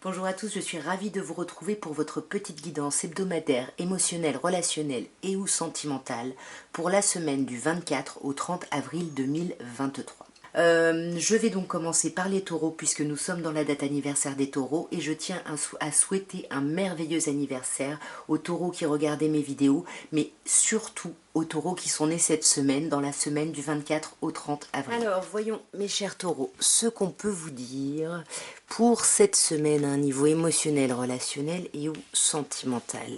Bonjour à tous, je suis ravie de vous retrouver pour votre petite guidance hebdomadaire, émotionnelle, relationnelle et ou sentimentale pour la semaine du 24 au 30 avril 2023. Je vais donc commencer par les taureaux puisque nous sommes dans la date anniversaire des taureaux et je tiens à souhaiter un merveilleux anniversaire aux taureaux qui regardaient mes vidéos, mais surtout aux taureaux qui sont nés cette semaine, dans la semaine du 24 au 30 avril. Alors voyons mes chers taureaux, ce qu'on peut vous dire pour cette semaine à un niveau émotionnel, relationnel et ou sentimental.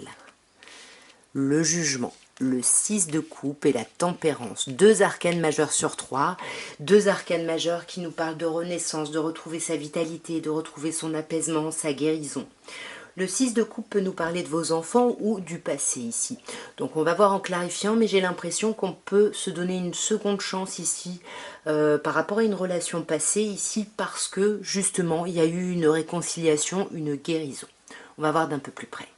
Le jugement, le 6 de coupe et la tempérance, deux arcanes majeures sur trois, deux arcanes majeures qui nous parlent de renaissance, de retrouver sa vitalité, de retrouver son apaisement, sa guérison. Le 6 de coupe peut nous parler de vos enfants ou du passé ici. Donc on va voir en clarifiant, mais j'ai l'impression qu'on peut se donner une seconde chance ici par rapport à une relation passée ici parce que justement il y a eu une réconciliation, une guérison. On va voir d'un peu plus près.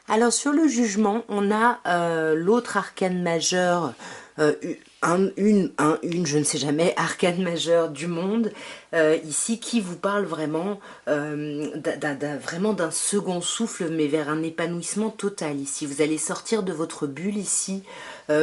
Alors sur le jugement, on a l'autre arcane majeur, je ne sais jamais, arcane majeure du monde, ici, qui vous parle vraiment vraiment d'un second souffle, mais vers un épanouissement total ici. Vous allez sortir de votre bulle ici,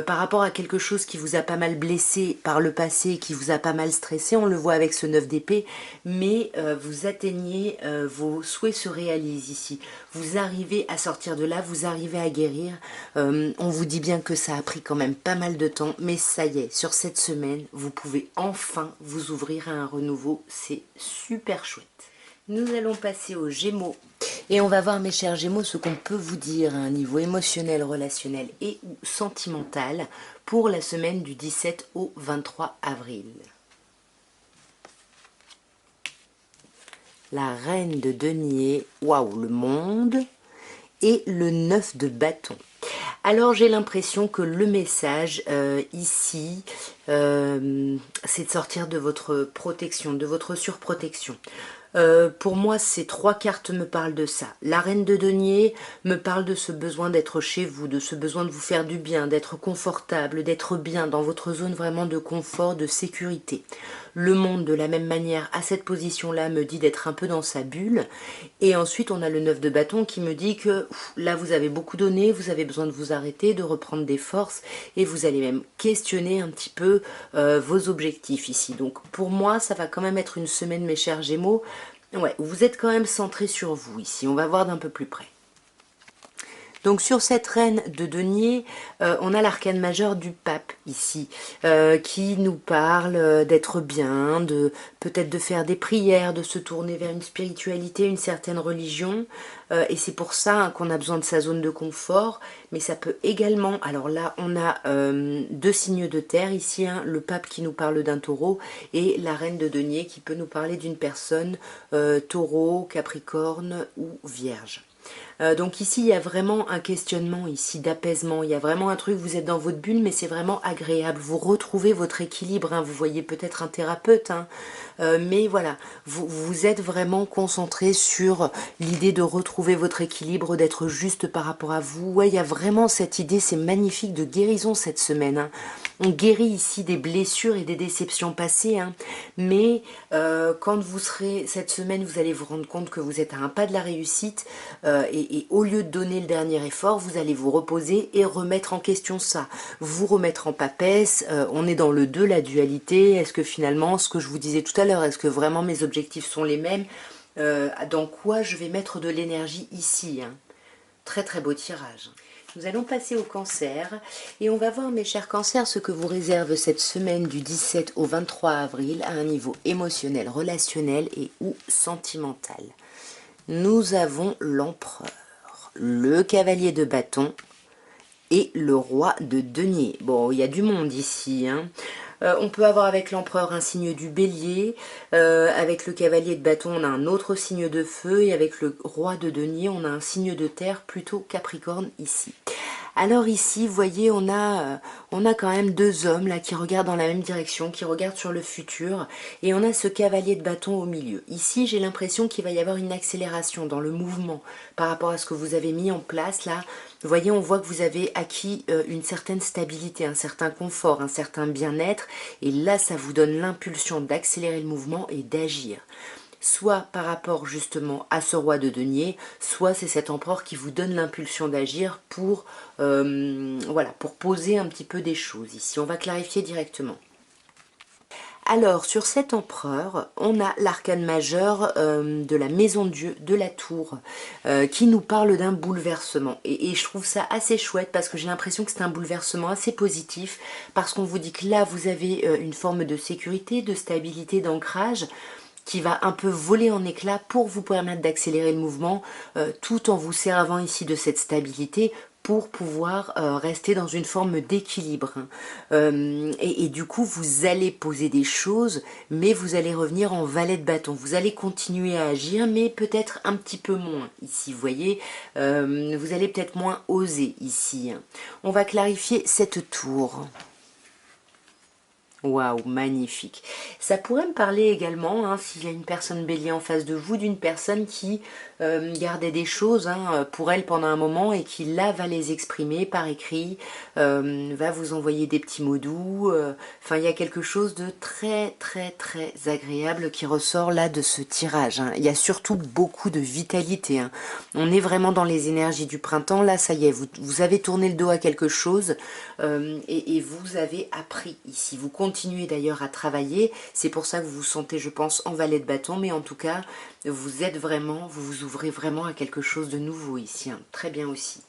par rapport à quelque chose qui vous a pas mal blessé par le passé, qui vous a pas mal stressé, on le voit avec ce 9 d'épée, mais vous atteignez, vos souhaits se réalisent ici. Vous arrivez à sortir de là, vous arrivez à guérir. On vous dit bien que ça a pris quand même pas mal de temps, mais ça y est, sur cette semaine, vous pouvez enfin vous ouvrir à un renouveau. C'est super chouette. Nous allons passer aux Gémeaux et on va voir, mes chers Gémeaux, ce qu'on peut vous dire à un niveau émotionnel, relationnel et ou sentimental pour la semaine du 17 au 23 avril. La reine de denier, waouh, le monde, et le 9 de bâton. Alors j'ai l'impression que le message ici, c'est de sortir de votre protection, de votre surprotection. Pour moi, ces trois cartes me parlent de ça. La reine de denier me parle de ce besoin d'être chez vous, de ce besoin de vous faire du bien, d'être confortable, d'être bien dans votre zone vraiment de confort, de sécurité. Le monde, de la même manière, à cette position-là, me dit d'être un peu dans sa bulle. Et ensuite, on a le 9 de bâton qui me dit que là, vous avez beaucoup donné, vous avez besoin de vous arrêter, de reprendre des forces, et vous allez même questionner un petit peu vos objectifs ici. Donc, pour moi, ça va quand même être une semaine, mes chers Gémeaux, ouais, vous êtes quand même centré sur vous ici. On va voir d'un peu plus près. Donc sur cette reine de denier, on a l'arcane majeur du pape ici, qui nous parle d'être bien, de peut-être de faire des prières, de se tourner vers une spiritualité, une certaine religion. Et c'est pour ça qu'on a besoin de sa zone de confort. Mais ça peut également, alors là on a deux signes de terre ici, hein, le pape qui nous parle d'un taureau et la reine de denier qui peut nous parler d'une personne taureau, capricorne ou vierge. Donc ici il y a vraiment un questionnement ici d'apaisement, il y a vraiment un truc, vous êtes dans votre bulle mais c'est vraiment agréable, vous retrouvez votre équilibre, hein. Vous voyez peut-être un thérapeute, hein, mais voilà, vous êtes vraiment concentré sur l'idée de retrouver votre équilibre, d'être juste par rapport à vous. Ouais, il y a vraiment cette idée, c'est magnifique, de guérison cette semaine, hein. On guérit ici des blessures et des déceptions passées, hein. Mais quand vous serez cette semaine, vous allez vous rendre compte que vous êtes à un pas de la réussite et au lieu de donner le dernier effort, vous allez vous reposer et remettre en question ça. Vous remettre en papesse, on est dans le 2, la dualité. Est-ce que finalement, ce que je vous disais tout à l'heure, est-ce que vraiment mes objectifs sont les mêmes? Dans quoi je vais mettre de l'énergie ici, hein. Très très beau tirage. Nous allons passer au cancer et on va voir, mes chers cancers, ce que vous réserve cette semaine du 17 au 23 avril à un niveau émotionnel, relationnel et ou sentimental. Nous avons l'empereur, le cavalier de bâton et le roi de denier. Bon, il y a du monde ici, hein. On peut avoir avec l'empereur un signe du bélier, avec le cavalier de bâton on a un autre signe de feu, et avec le roi de denier on a un signe de terre, plutôt capricorne ici. Alors ici, vous voyez, on a quand même deux hommes là qui regardent dans la même direction, qui regardent sur le futur, et on a ce cavalier de bâton au milieu. Ici, j'ai l'impression qu'il va y avoir une accélération dans le mouvement par rapport à ce que vous avez mis en place là. Vous voyez, on voit que vous avez acquis une certaine stabilité, un certain confort, un certain bien-être, et là, ça vous donne l'impulsion d'accélérer le mouvement et d'agir. soit par rapport justement à ce roi de denier, soit c'est cet empereur qui vous donne l'impulsion d'agir pour, voilà, pour poser un petit peu des choses ici. On va clarifier directement. Alors, sur cet empereur, on a l'arcane majeur de la maison de Dieu, de la tour, qui nous parle d'un bouleversement. Et je trouve ça assez chouette parce que j'ai l'impression que c'est un bouleversement assez positif, parce qu'on vous dit que là, vous avez une forme de sécurité, de stabilité, d'ancrage, qui va un peu voler en éclats pour vous permettre d'accélérer le mouvement, tout en vous servant ici de cette stabilité pour pouvoir rester dans une forme d'équilibre. Et du coup, vous allez poser des choses, mais vous allez revenir en valet de bâton. Vous allez continuer à agir, mais peut-être un petit peu moins ici, vous voyez. Vous allez peut-être moins oser ici. On va clarifier cette tour. Waouh, magnifique. Ça pourrait me parler également, hein, s'il y a une personne bélier en face de vous, d'une personne qui gardait des choses pour elle pendant un moment et qui là va les exprimer par écrit, va vous envoyer des petits mots doux. Enfin, il y a quelque chose de très très très agréable qui ressort là de ce tirage. Il y a surtout beaucoup de vitalité. On est vraiment dans les énergies du printemps. Là, ça y est, vous avez tourné le dos à quelque chose et vous avez appris ici. Vous continuez d'ailleurs à travailler. C'est pour ça que vous vous sentez, je pense, en valet de bâton. Mais en tout cas, vous êtes vraiment, vous vous ouvrez vraiment à quelque chose de nouveau ici. Très bien aussi.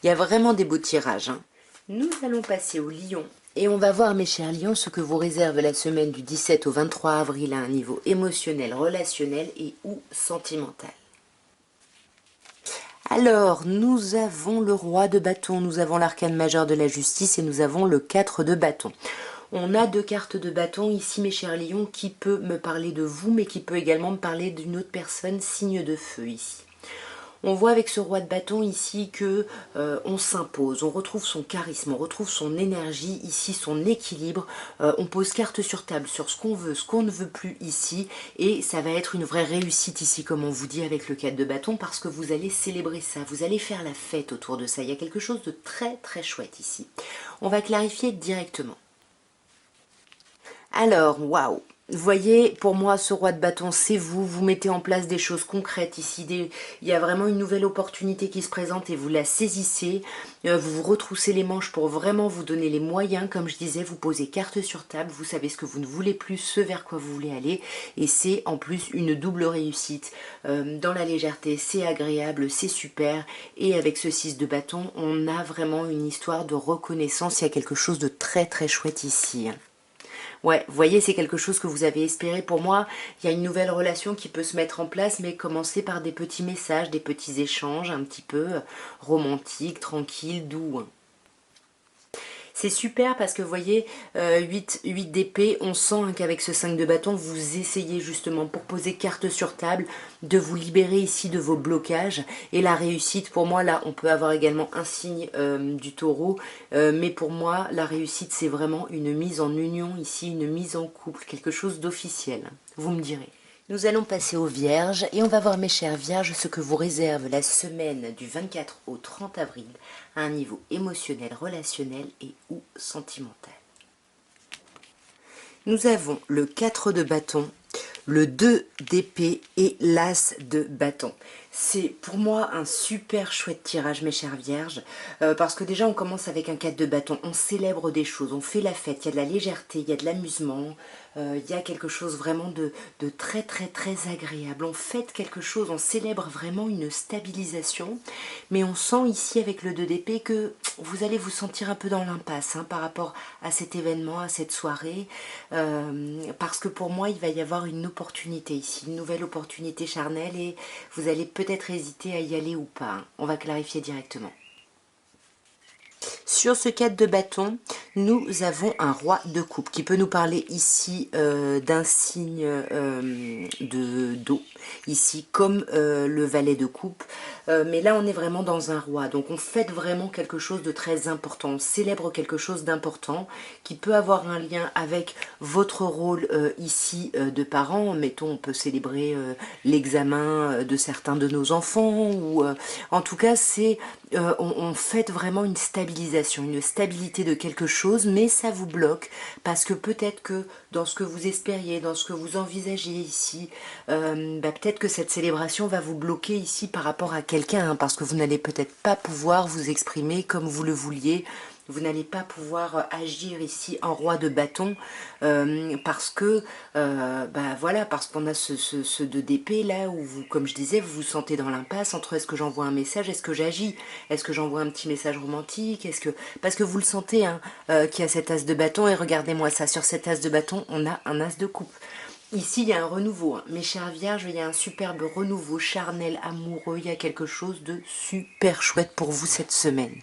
Il y a vraiment des beaux tirages. Nous allons passer au lion. Et on va voir, mes chers lions, ce que vous réserve la semaine du 17 au 23 avril à un niveau émotionnel, relationnel et ou sentimental. Alors, nous avons le roi de bâton, nous avons l'arcane majeur de la justice et nous avons le 4 de bâton. On a deux cartes de bâton ici, mes chers lions, qui peut me parler de vous, mais qui peut également me parler d'une autre personne, signe de feu ici. On voit avec ce roi de bâton ici que on s'impose, on retrouve son charisme, on retrouve son énergie ici, son équilibre. On pose carte sur table sur ce qu'on veut, ce qu'on ne veut plus ici. Et ça va être une vraie réussite ici, comme on vous dit avec le 4 de bâton, parce que vous allez célébrer ça, vous allez faire la fête autour de ça. Il y a quelque chose de très très chouette ici. On va clarifier directement. Alors, waouh! Vous voyez, pour moi, ce roi de bâton, c'est vous. Vous mettez en place des choses concrètes ici. Il y a vraiment une nouvelle opportunité qui se présente et vous la saisissez. Vous vous retroussez les manches pour vraiment vous donner les moyens. Comme je disais, vous posez carte sur table. Vous savez ce que vous ne voulez plus, ce vers quoi vous voulez aller. Et c'est en plus une double réussite. Dans la légèreté, c'est agréable, c'est super. Et avec ce 6 de bâton, on a vraiment une histoire de reconnaissance. Il y a quelque chose de très très chouette ici. Ouais, vous voyez, c'est quelque chose que vous avez espéré. Pour moi, il y a une nouvelle relation qui peut se mettre en place, mais commencer par des petits messages, des petits échanges un petit peu romantiques, tranquilles, doux. C'est super parce que vous voyez, 8 d'épée, on sent qu'avec ce 5 de bâton, vous essayez justement pour poser carte sur table, de vous libérer ici de vos blocages. Et la réussite, pour moi, là, on peut avoir également un signe du taureau. Mais pour moi, la réussite, c'est vraiment une mise en union ici, une mise en couple, quelque chose d'officiel. Vous me direz. Nous allons passer aux Vierges et on va voir, mes chères Vierges, ce que vous réserve la semaine du 24 au 30 avril à un niveau émotionnel, relationnel et ou sentimental. Nous avons le 4 de bâton, le 2 d'épée et l'as de bâton. C'est pour moi un super chouette tirage, mes chères Vierges, parce que déjà on commence avec un 4 de bâton, on célèbre des choses, on fait la fête, il y a de la légèreté, il y a de l'amusement, il y a quelque chose vraiment de très très très agréable. On fête quelque chose, on célèbre vraiment une stabilisation, mais on sent ici avec le 2 d'épée que vous allez vous sentir un peu dans l'impasse par rapport à cet événement, à cette soirée, parce que pour moi il va y avoir une opportunité ici, une nouvelle opportunité charnelle et vous allez peut-être hésiter à y aller ou pas. On va clarifier directement. Sur ce 4 de bâton, nous avons un roi de coupe qui peut nous parler ici d'un signe de d'eau, ici comme le valet de coupe. Mais là, on est vraiment dans un roi. Donc, on fête vraiment quelque chose de très important. On célèbre quelque chose d'important qui peut avoir un lien avec votre rôle ici de parent. Mettons, on peut célébrer l'examen de certains de nos enfants. Ou en tout cas, c'est on fête vraiment une stabilisation stabilisation, une stabilité de quelque chose, mais ça vous bloque parce que peut-être que dans ce que vous espériez, dans ce que vous envisagez ici, peut-être que cette célébration va vous bloquer ici par rapport à quelqu'un, hein, parce que vous n'allez peut-être pas pouvoir vous exprimer comme vous le vouliez. Vous n'allez pas pouvoir agir ici en roi de bâton parce que voilà, parce qu'on a ce 2 d'épée là où vous, comme je disais, vous vous sentez dans l'impasse entre est-ce que j'envoie un message, est-ce que j'agis, est-ce que j'envoie un petit message romantique, parce que vous le sentez hein, qu'il y a cet as de bâton et regardez-moi ça, sur cet as de bâton on a un as de coupe. Ici, il y a un renouveau. Hein. Mes chères vierges, il y a un superbe renouveau charnel, amoureux. Il y a quelque chose de super chouette pour vous cette semaine.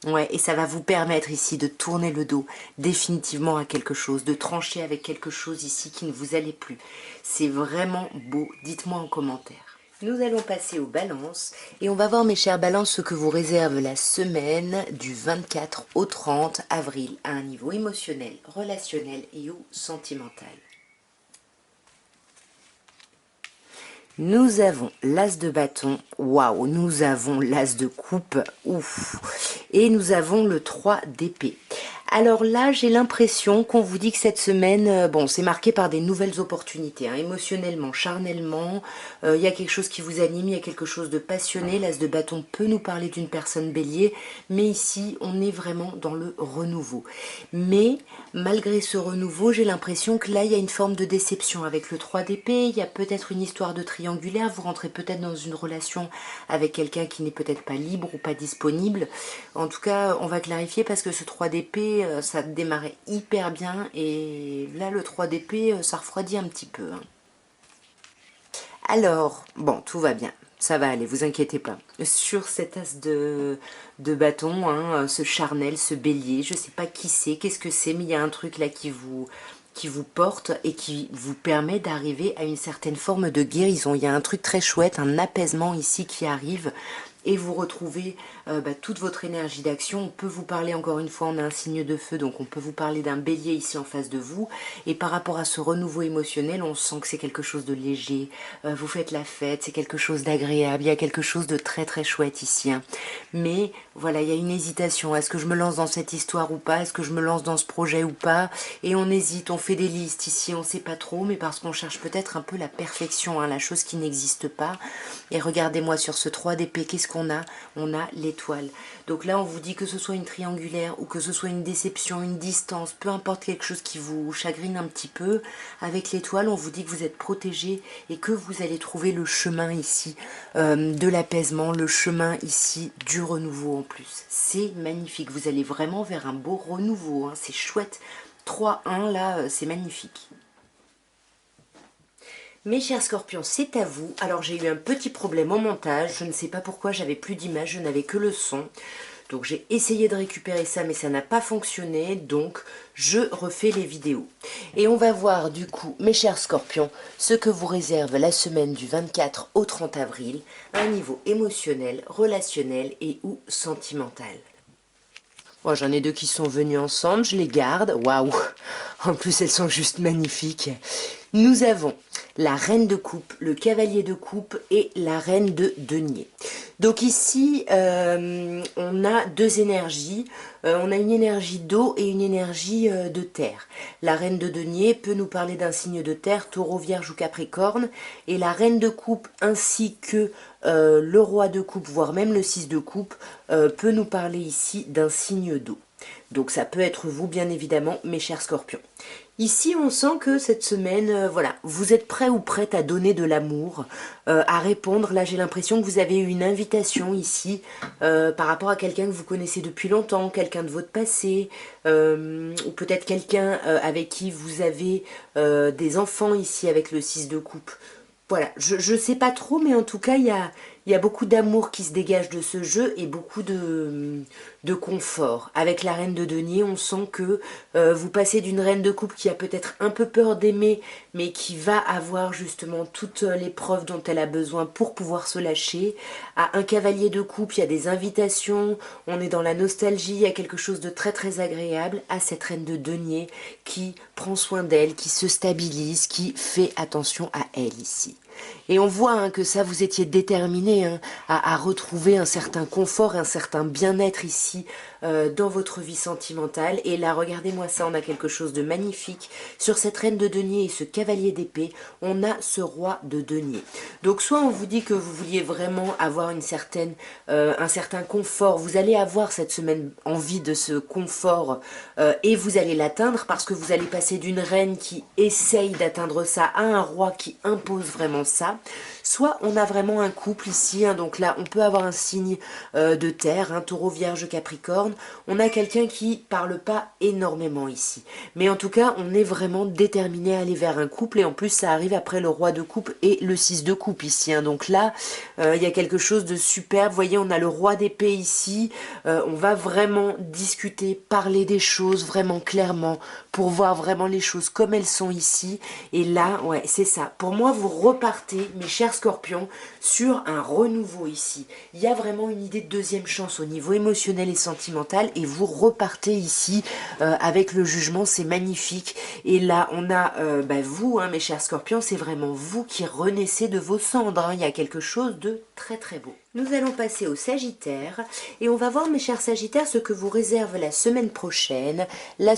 Ouais, et ça va vous permettre ici de tourner le dos définitivement à quelque chose, de trancher avec quelque chose ici qui ne vous allait plus. C'est vraiment beau, dites-moi en commentaire. Nous allons passer aux balances et on va voir mes chères balances ce que vous réserve la semaine du 24 au 30 avril à un niveau émotionnel, relationnel et ou sentimental. Nous avons l'as de bâton, waouh, nous avons l'as de coupe, ouf, et nous avons le 3 d'épée. Alors là, j'ai l'impression qu'on vous dit que cette semaine, bon, c'est marqué par des nouvelles opportunités, hein, émotionnellement, charnellement, il y a quelque chose qui vous anime, il y a quelque chose de passionné, l'as de bâton peut nous parler d'une personne bélier, mais ici, on est vraiment dans le renouveau. Mais, malgré ce renouveau, j'ai l'impression que là, il y a une forme de déception avec le 3 d'épée, il y a peut-être une histoire de triangulaire, vous rentrez peut-être dans une relation avec quelqu'un qui n'est peut-être pas libre ou pas disponible. En tout cas, on va clarifier parce que ce 3 d'épée, ça démarrait hyper bien et là le 3 d'épée ça refroidit un petit peu. Hein. Alors, bon, tout va bien, ça va aller, vous inquiétez pas. Sur cet as de bâton, hein, ce charnel, ce bélier, je sais pas qui c'est, qu'est-ce que c'est, mais il y a un truc là qui vous porte et qui vous permet d'arriver à une certaine forme de guérison. Il y a un truc très chouette, un apaisement ici qui arrive et vous retrouvez toute votre énergie d'action. On peut vous parler, encore une fois, on a un signe de feu, donc on peut vous parler d'un bélier ici en face de vous. Et par rapport à ce renouveau émotionnel, on sent que c'est quelque chose de léger. Vous faites la fête, c'est quelque chose d'agréable. Il y a quelque chose de très très chouette ici. Hein. Mais voilà, il y a une hésitation. Est-ce que je me lance dans cette histoire ou pas? Est-ce que je me lance dans ce projet ou pas? Et on hésite, on fait des listes ici, on ne sait pas trop, mais parce qu'on cherche peut-être un peu la perfection, hein, la chose qui n'existe pas. Et regardez-moi sur ce 3 d'épée, qu'est-ce qu'on a? On a l'étoile. Donc là, on vous dit que ce soit une triangulaire ou que ce soit une déception, une distance, peu importe quelque chose qui vous chagrine un petit peu. Avec l'étoile, on vous dit que vous êtes protégé et que vous allez trouver le chemin ici de l'apaisement, le chemin ici du renouveau en plus. C'est magnifique. Vous allez vraiment vers un beau renouveau. Hein. C'est chouette. 3-1, là, c'est magnifique. Mes chers scorpions, c'est à vous. Alors j'ai eu un petit problème au montage, je ne sais pas pourquoi, j'avais plus d'image, je n'avais que le son. Donc j'ai essayé de récupérer ça, mais ça n'a pas fonctionné, donc je refais les vidéos. Et on va voir du coup, mes chers scorpions, ce que vous réserve la semaine du 24 au 30 avril, à un niveau émotionnel, relationnel et ou sentimental. Bon, j'en ai deux qui sont venus ensemble, je les garde. Waouh! En plus, elles sont juste magnifiques. Nous avons la reine de coupe, le cavalier de coupe et la reine de denier. Donc ici, on a deux énergies. On a une énergie d'eau et une énergie de terre. La reine de denier peut nous parler d'un signe de terre, taureau, vierge ou capricorne. Et la reine de coupe ainsi que le roi de coupe, voire même le 6 de coupe, peut nous parler ici d'un signe d'eau. Donc ça peut être vous, bien évidemment, mes chers scorpions. Ici, on sent que cette semaine, voilà, vous êtes prêt ou prête à donner de l'amour, à répondre. Là, j'ai l'impression que vous avez eu une invitation ici par rapport à quelqu'un que vous connaissez depuis longtemps, quelqu'un de votre passé, ou peut-être quelqu'un avec qui vous avez des enfants ici avec le 6 de coupe. Voilà, je sais pas trop, mais en tout cas, il y a beaucoup d'amour qui se dégage de ce jeu et beaucoup de confort. Avec la reine de denier, on sent que vous passez d'une reine de coupe qui a peut-être un peu peur d'aimer, mais qui va avoir justement toutes les preuves dont elle a besoin pour pouvoir se lâcher, à un cavalier de coupe, il y a des invitations, on est dans la nostalgie, il y a quelque chose de très très agréable, à cette reine de denier qui prend soin d'elle, qui se stabilise, qui fait attention à elle ici. Et on voit hein, que ça, vous étiez déterminé hein, à retrouver un certain confort, un certain bien-être ici dans votre vie sentimentale. Et là, regardez-moi ça, on a quelque chose de magnifique. Sur cette reine de denier et ce cavalier d'épée, on a ce roi de denier. Donc soit on vous dit que vous vouliez vraiment avoir un certain confort, vous allez avoir cette semaine envie de ce confort et vous allez l'atteindre parce que vous allez passer d'une reine qui essaye d'atteindre ça à un roi qui impose vraiment ça. Soit on a vraiment un couple ici, hein, donc là on peut avoir un signe de terre, hein, taureau, vierge, capricorne. On a quelqu'un qui parle pas énormément ici. Mais en tout cas on est vraiment déterminé à aller vers un couple et en plus ça arrive après le roi de coupe et le 6 de coupe ici. Hein. Donc là il y a quelque chose de superbe. Vous voyez, on a le roi d'épée ici. On va vraiment discuter, parler des choses vraiment clairement pour voir vraiment les choses comme elles sont ici. Et là, ouais, c'est ça. Pour moi, vous repartez, mes chers scorpions, sur un renouveau ici. Il y a vraiment une idée de deuxième chance au niveau émotionnel et sentimental et vous repartez ici avec le jugement. C'est magnifique. Et là, on a vous, hein, mes chers scorpions, c'est vraiment vous qui renaissez de vos cendres. Hein. Il y a quelque chose de très très beau. Nous allons passer au Sagittaire et on va voir, mes chers Sagittaires, ce que vous réserve la semaine prochaine, la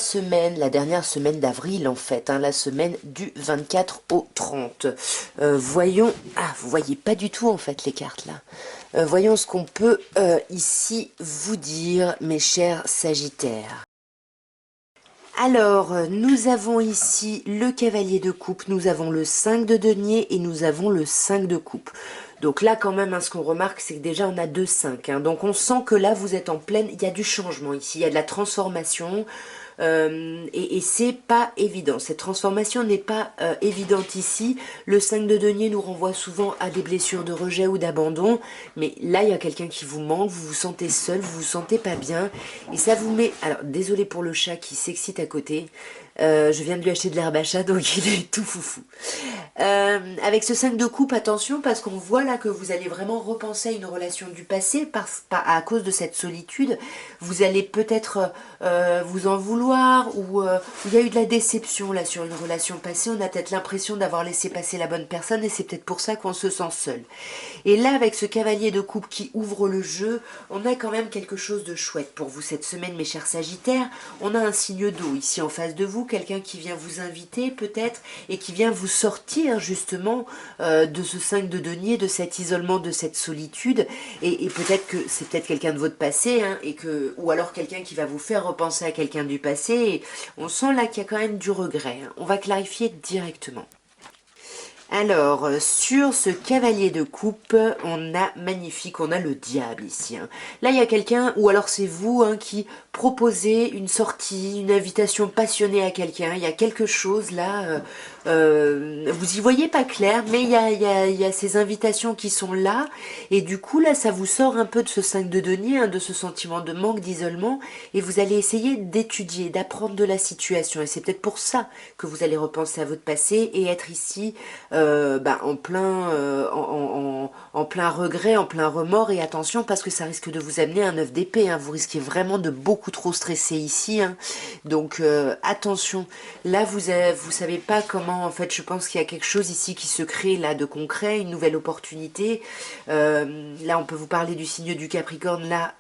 dernière semaine d'avril en fait, hein, la semaine du 24 au 30. Voyons, vous voyez pas du tout en fait les cartes là. Voyons ce qu'on peut ici vous dire, mes chers Sagittaires. Alors, nous avons ici le cavalier de coupe, nous avons le 5 de denier et nous avons le 5 de coupe. Donc là, quand même, hein, ce qu'on remarque, c'est que déjà, on a 2-5. Hein. Donc, on sent que là, vous êtes en pleine... Il y a du changement ici, il y a de la transformation. Et c'est pas évident. Cette transformation n'est pas évidente ici. Le 5 de denier nous renvoie souvent à des blessures de rejet ou d'abandon. Mais là, il y a quelqu'un qui vous manque, vous vous sentez seul, vous vous sentez pas bien. Et ça vous met... Alors, désolé pour le chat qui s'excite à côté. Je viens de lui acheter de l'herbe à chat, donc il est tout foufou. Avec ce 5 de coupe, attention, parce qu'on voit là que vous allez vraiment repenser à une relation du passé, à cause de cette solitude. Vous allez peut-être vous en vouloir, ou il y a eu de la déception là sur une relation passée. On a peut-être l'impression d'avoir laissé passer la bonne personne, et c'est peut-être pour ça qu'on se sent seul. Et là, avec ce cavalier de coupe qui ouvre le jeu, on a quand même quelque chose de chouette pour vous cette semaine, mes chers Sagittaires. On a un signe d'eau ici en face de vous, quelqu'un qui vient vous inviter peut-être et qui vient vous sortir justement de ce 5 de denier, de cet isolement, de cette solitude. Et peut-être que c'est peut-être quelqu'un de votre passé, hein, ou alors quelqu'un qui va vous faire repenser à quelqu'un du passé. Et on sent là qu'il y a quand même du regret. Hein. On va clarifier directement. Alors, sur ce cavalier de coupe, on a magnifique, on a le diable ici. Hein. Là, il y a quelqu'un, ou alors c'est vous, hein, qui proposez une sortie, une invitation passionnée à quelqu'un. Il y a quelque chose là, vous y voyez pas clair, mais il y a ces invitations qui sont là. Et du coup, là, ça vous sort un peu de ce 5 de denier, hein, de ce sentiment de manque, d'isolement. Et vous allez essayer d'étudier, d'apprendre de la situation. Et c'est peut-être pour ça que vous allez repenser à votre passé et être ici en plein regret, en plein remords. Et attention, parce que ça risque de vous amener un 9 d'épée. Hein. Vous risquez vraiment de beaucoup trop stresser ici. Hein. Donc attention, là vous savez pas comment, en fait je pense qu'il y a quelque chose ici qui se crée là de concret, une nouvelle opportunité. Là on peut vous parler du signe du Capricorne, là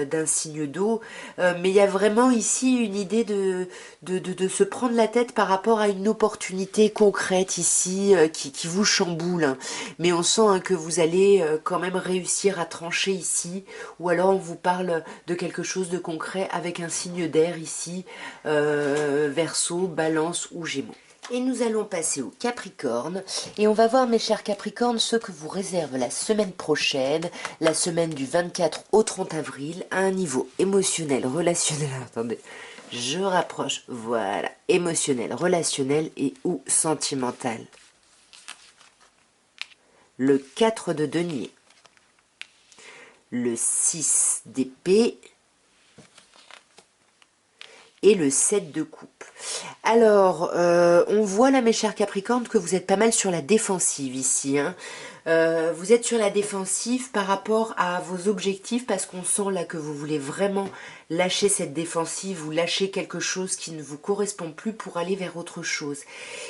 d'un signe d'eau. Mais il y a vraiment ici une idée de se prendre la tête par rapport à une opportunité concrète ici qui vous chamboule. Hein. Mais on sent hein, que vous allez quand même réussir à trancher ici, ou alors on vous parle de quelque chose de concret avec un signe d'air ici, Verseau, Balance ou Gémeaux. Et nous allons passer au Capricorne, et on va voir, mes chers Capricornes, ce que vous réserve la semaine prochaine, la semaine du 24 au 30 avril, à un niveau émotionnel, relationnel, attendez, je rapproche, voilà, émotionnel, relationnel et ou sentimental. Le 4 de denier, le 6 d'épée et le 7 de coupe. Alors, on voit là, mes chers Capricornes, que vous êtes pas mal sur la défensive ici. Hein. Vous êtes sur la défensive par rapport à vos objectifs parce qu'on sent là que vous voulez vraiment lâcher cette défensive ou lâcher quelque chose qui ne vous correspond plus pour aller vers autre chose.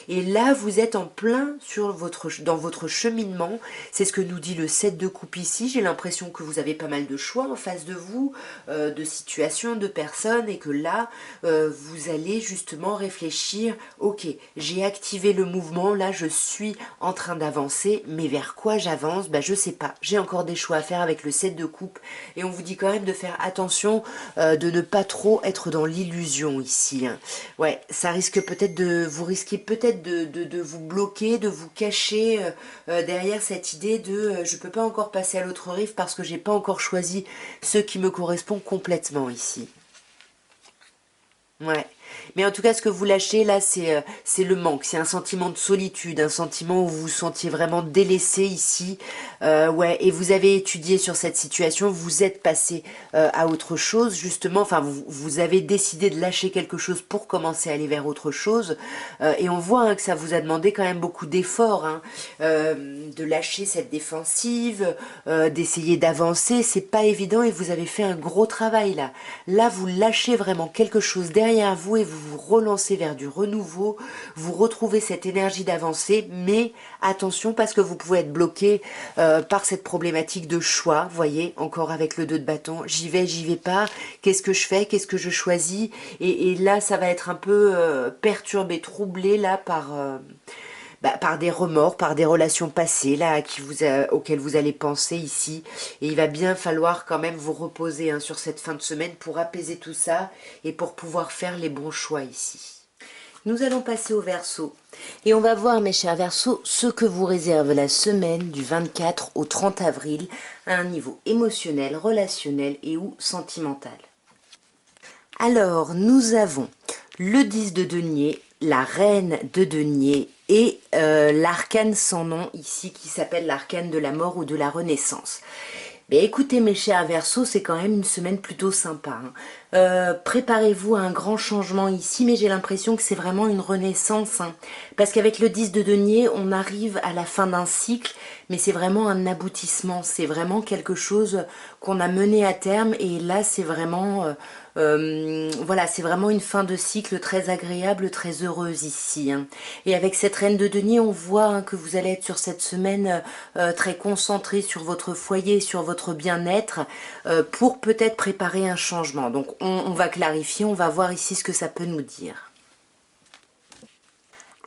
Et là, vous êtes en plein dans votre cheminement. C'est ce que nous dit le 7 de coupe ici. J'ai l'impression que vous avez pas mal de choix en face de vous, de situations, de personnes, et que là, vous allez justement réfléchir, ok, j'ai activé le mouvement, là je suis en train d'avancer, mais vers quoi j'avance? Ben, je sais pas, j'ai encore des choix à faire avec le 7 de coupe, et on vous dit quand même de faire attention, de ne pas trop être dans l'illusion ici, hein. Ouais, ça risque peut-être vous risquez peut-être de vous bloquer, de vous cacher derrière cette idée de je peux pas encore passer à l'autre rive parce que j'ai pas encore choisi ce qui me correspond complètement ici. Ouais. Mais en tout cas, ce que vous lâchez là, c'est le manque. C'est un sentiment de solitude, un sentiment où vous vous sentiez vraiment délaissé ici. Ouais, et vous avez étudié sur cette situation, vous êtes passé à autre chose, justement. Enfin, vous avez décidé de lâcher quelque chose pour commencer à aller vers autre chose. Et on voit hein, que ça vous a demandé quand même beaucoup d'efforts, hein, de lâcher cette défensive, d'essayer d'avancer. C'est pas évident et vous avez fait un gros travail là. Là, vous lâchez vraiment quelque chose derrière vous et vous vous relancez vers du renouveau, vous retrouvez cette énergie d'avancer, mais attention parce que vous pouvez être bloqué par cette problématique de choix, voyez, encore avec le 2 de bâton, j'y vais pas, qu'est-ce que je fais, qu'est-ce que je choisis, et là ça va être un peu perturbé, troublé là par des remords, par des relations passées là auxquelles vous allez penser ici. Et il va bien falloir quand même vous reposer hein, sur cette fin de semaine pour apaiser tout ça et pour pouvoir faire les bons choix ici. Nous allons passer au Verseau. Et on va voir, mes chers Verseaux, ce que vous réserve la semaine du 24 au 30 avril à un niveau émotionnel, relationnel et ou sentimental. Alors, nous avons le 10 de denier, la reine de denier et l'arcane sans nom ici qui s'appelle l'arcane de la mort ou de la renaissance. Mais écoutez mes chers Verseaux, c'est quand même une semaine plutôt sympa, hein. Préparez-vous à un grand changement ici, mais j'ai l'impression que c'est vraiment une renaissance, hein, parce qu'avec le 10 de denier, on arrive à la fin d'un cycle, mais c'est vraiment un aboutissement, c'est vraiment quelque chose qu'on a mené à terme, et là c'est vraiment... voilà, c'est vraiment une fin de cycle très agréable, très heureuse ici, hein. Et avec cette reine de denier, on voit hein, que vous allez être sur cette semaine très concentré sur votre foyer, sur votre bien-être, pour peut-être préparer un changement. Donc on va clarifier, on va voir ici ce que ça peut nous dire.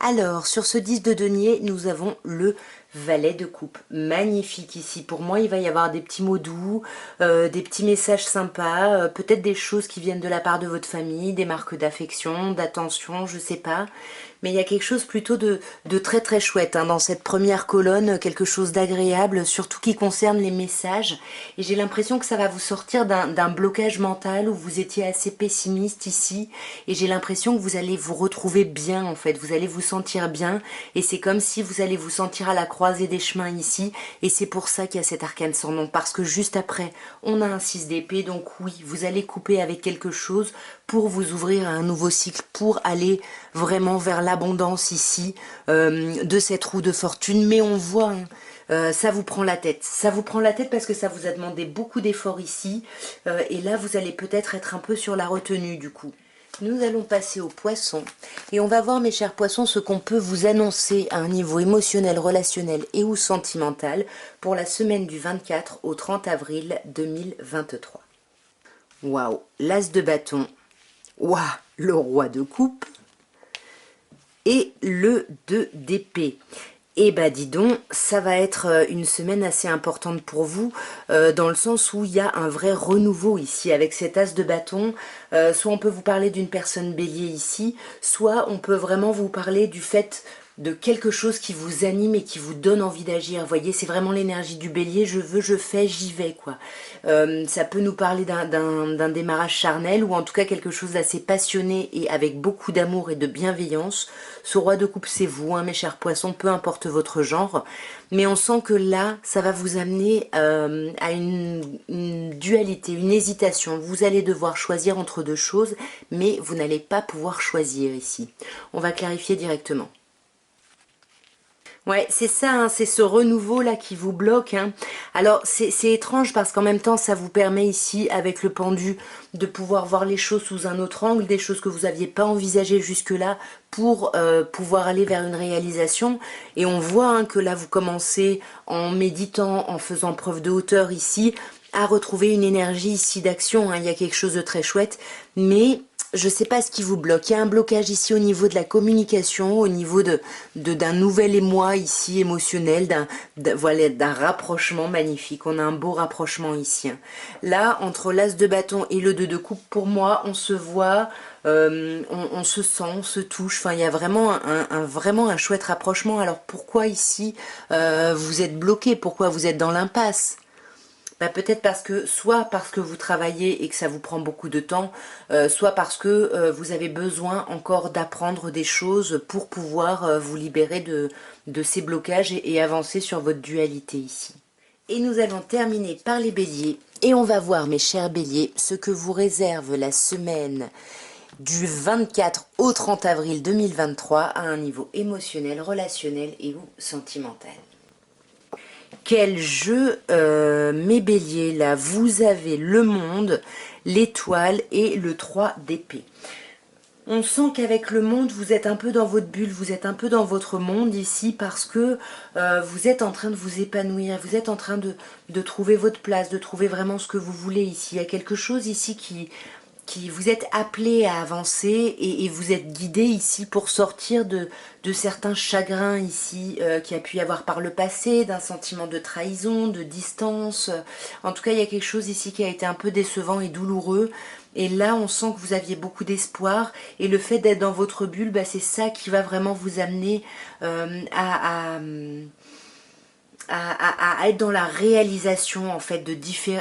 Alors, sur ce 10 de denier, nous avons le valet de coupe. Magnifique ici. Pour moi, il va y avoir des petits mots doux, des petits messages sympas, peut-être des choses qui viennent de la part de votre famille, des marques d'affection, d'attention, je sais pas. Mais il y a quelque chose plutôt de très très chouette hein, dans cette première colonne, quelque chose d'agréable, surtout qui concerne les messages. Et j'ai l'impression que ça va vous sortir d'un blocage mental où vous étiez assez pessimiste ici. Et j'ai l'impression que vous allez vous retrouver bien en fait, vous allez vous sentir bien. Et c'est comme si vous allez vous sentir à la croisée des chemins ici. Et c'est pour ça qu'il y a cet arcane sans nom, parce que juste après, on a un 6 d'épée. Donc oui, vous allez couper avec quelque chose pour vous ouvrir à un nouveau cycle, pour aller vraiment vers l'abondance ici, de cette roue de fortune. Mais on voit, hein, ça vous prend la tête. Ça vous prend la tête parce que ça vous a demandé beaucoup d'efforts ici. Et là, vous allez peut-être être un peu sur la retenue du coup. Nous allons passer aux poissons. Et on va voir, mes chers poissons, ce qu'on peut vous annoncer à un niveau émotionnel, relationnel et ou sentimental pour la semaine du 24 au 30 avril 2023. Waouh, l'as de bâton. Waouh, le roi de coupe. Et le 2 d'épée. Et bah dis donc, ça va être une semaine assez importante pour vous, dans le sens où il y a un vrai renouveau ici, avec cet as de bâton. Soit on peut vous parler d'une personne bélier ici, soit on peut vraiment vous parler du fait de quelque chose qui vous anime et qui vous donne envie d'agir. Vous voyez, c'est vraiment l'énergie du bélier, je veux, je fais, j'y vais, quoi. Ça peut nous parler d'un démarrage charnel, ou en tout cas quelque chose d'assez passionné et avec beaucoup d'amour et de bienveillance. Ce roi de coupe, c'est vous, hein, mes chers poissons, peu importe votre genre. Mais on sent que là, ça va vous amener à une dualité, une hésitation. Vous allez devoir choisir entre deux choses, mais vous n'allez pas pouvoir choisir ici. On va clarifier directement. Ouais, c'est ça, hein, c'est ce renouveau là qui vous bloque, hein. Alors c'est étrange parce qu'en même temps ça vous permet ici avec le pendu de pouvoir voir les choses sous un autre angle, des choses que vous n'aviez pas envisagées jusque-là pour pouvoir aller vers une réalisation. Et on voit hein, que là vous commencez en méditant, en faisant preuve de hauteur ici, à retrouver une énergie ici d'action, hein. Il y a quelque chose de très chouette, mais je sais pas ce qui vous bloque. Il y a un blocage ici au niveau de la communication, au niveau d'un nouvel émoi ici émotionnel, voilà, d'un rapprochement magnifique. On a un beau rapprochement ici, hein. Là, entre l'as de bâton et le 2 de coupe, pour moi, on se voit, on se sent, on se touche. Enfin, il y a vraiment vraiment un chouette rapprochement. Alors pourquoi ici vous êtes bloqué? Pourquoi vous êtes dans l'impasse? Bah, peut-être soit parce que vous travaillez et que ça vous prend beaucoup de temps, soit parce que vous avez besoin encore d'apprendre des choses pour pouvoir vous libérer de ces blocages et avancer sur votre dualité ici. Et nous allons terminer par les béliers. Et on va voir, mes chers béliers, ce que vous réserve la semaine du 24 au 30 avril 2023 à un niveau émotionnel, relationnel et ou sentimental. Quel jeu, mes béliers, là, vous avez le monde, l'étoile et le 3 d'épée. On sent qu'avec le monde, vous êtes un peu dans votre bulle, vous êtes un peu dans votre monde ici parce que vous êtes en train de vous épanouir, vous êtes en train de trouver votre place, de trouver vraiment ce que vous voulez ici. Il y a quelque chose ici qui vous êtes appelé à avancer et vous êtes guidé ici pour sortir de certains chagrins ici qu'il y a pu y avoir par le passé, d'un sentiment de trahison, de distance. En tout cas, il y a quelque chose ici qui a été un peu décevant et douloureux. Et là, on sent que vous aviez beaucoup d'espoir et le fait d'être dans votre bulle, bah, c'est ça qui va vraiment vous amener à être dans la réalisation en fait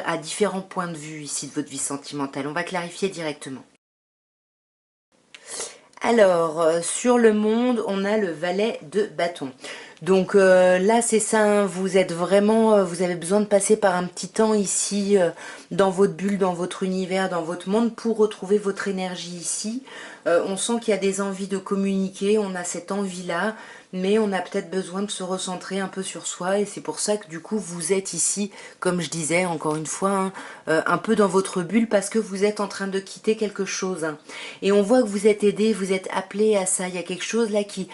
à différents points de vue ici de votre vie sentimentale. On va clarifier directement. Alors, sur le monde, on a le valet de bâton. Donc là, c'est ça, hein, vous êtes vraiment, vous avez besoin de passer par un petit temps ici, dans votre bulle, dans votre univers, dans votre monde, pour retrouver votre énergie ici. On sent qu'il y a des envies de communiquer, on a cette envie-là, mais on a peut-être besoin de se recentrer un peu sur soi, et c'est pour ça que du coup, vous êtes ici, comme je disais, encore une fois, hein, un peu dans votre bulle, parce que vous êtes en train de quitter quelque chose, hein. Et on voit que vous êtes aidé, vous êtes appelé à ça, il y a quelque chose là qui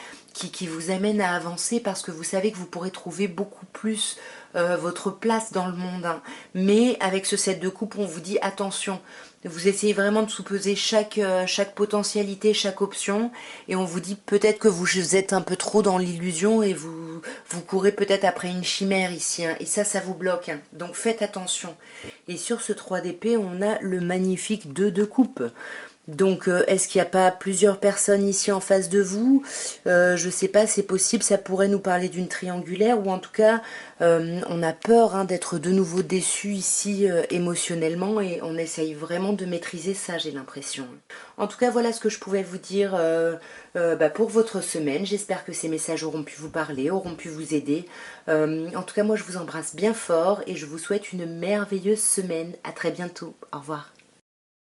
vous amène à avancer parce que vous savez que vous pourrez trouver beaucoup plus votre place dans le monde, hein. Mais avec ce set de coupe, on vous dit attention, vous essayez vraiment de sous-peser chaque potentialité, chaque option, et on vous dit peut-être que vous êtes un peu trop dans l'illusion et vous courez peut-être après une chimère ici, hein, et ça vous bloque, hein. Donc faites attention. Et sur ce 3 d'épée, on a le magnifique 2 de coupe. Donc, est-ce qu'il n'y a pas plusieurs personnes ici en face de vous? Je sais pas, c'est possible, ça pourrait nous parler d'une triangulaire, ou en tout cas, on a peur hein, d'être de nouveau déçu ici émotionnellement, et on essaye vraiment de maîtriser ça, j'ai l'impression. En tout cas, voilà ce que je pouvais vous dire pour votre semaine. J'espère que ces messages auront pu vous parler, auront pu vous aider. En tout cas, moi, je vous embrasse bien fort, et je vous souhaite une merveilleuse semaine. À très bientôt. Au revoir.